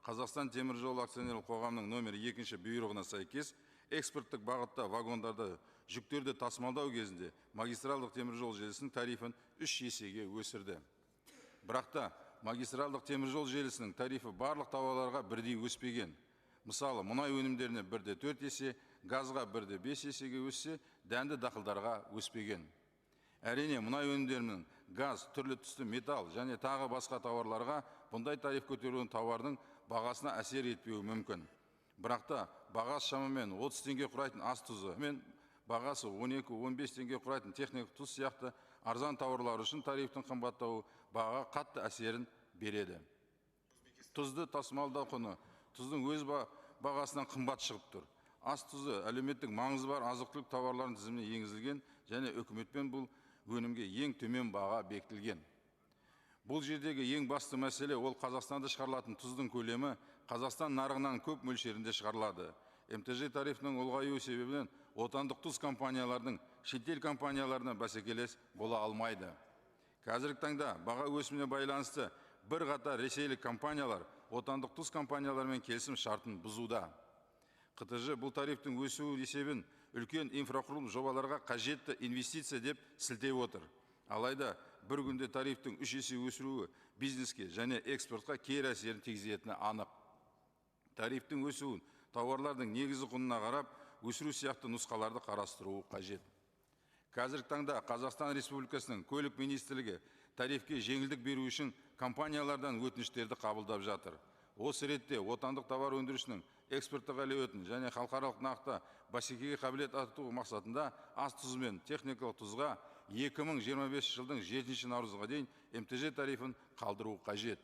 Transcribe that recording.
Қазақстан темір жол акционерлік қоғамының номер 2 бұйрығына сәйкес экспорттық бағытта вагондарды жүктерді тасымалдау кезінде магистралдық темір жол желісінің тарифін 3 есеге өсірді. Бірақ та магистралдық темір жол желісінің тарифі барлық тауарларға бірдей өспеген. Мысалы, мұнай өнімдеріне 1,4 есе, газға 1,5 есеге өссе, дәнді дақылдарға өспеген. Әрине, мұнай өнімдерінің газ, түрлі түсті металл және тағы басқа тауарларға бұндай тариф көтеруін тауардың бағасына әсер етпеуі мүмкін. Бірақ та бағасы шамамен 30 теңге құрайтын ас тұзы мен бағасы 12-15 теңге құрайтын техникалық тұз сияқты арзан тауарлар үшін тарифтің қымбаттауы бағаға қатты әсерін береді. Тұзды тасымалдау құны тұздың өз бағасынан қымбат шығып тұр. Ас тұзы әлеуметтік маңызы бар азық-түлік тауарлардың тізіміне енгізілген және үкіметпен бұл өнімге ең төмен баға бекітілген. Бұл жердегі ең басты мәселе ол Қазақстанда шығарылатын тұздың көлемі Қазақстан нарығынан көп мөлшерінде шығарылады. МТЖ тарифінің ұлғаюы себебінен отандық тұз компаниялардың шетел компанияларына бәсекелес бола алмайды. Қазіргі таңда баға өсіміне байланысты бірқатар ресейлік компаниялар отандық тұз компаниялармен келісім шартын бұзуда. қтж бұл тарифтің өсуі есебін үлкен инфрақұрылым жобаларға қажетті инвестиция деп сілтеп отыр. Алайда бір күнде тарифтің 3 есе өсіруі бизнеске және экспортқа кері әсерін тигізетіні анық. Тарифтің өсуін тауарлардың негізі құнына қарап өсіру сияқты нұсқаларды қарастыруы қажет. Қазіргі таңда Қазақстан Республикасының көлік министрлігі тарифке жеңілдік беру үшін компаниялардан өтініштерді қабылдап жатыр. Осы ретте отандық товар өндірушінің экспорттық әлеуетін және халықаралық нарықта бәсекеге қабілет арттыру мақсатында ас тұзы мен техникалық тұзға 2025 жылдың 7 наурызға дейін МТЖ тарифін қалдыру қажет.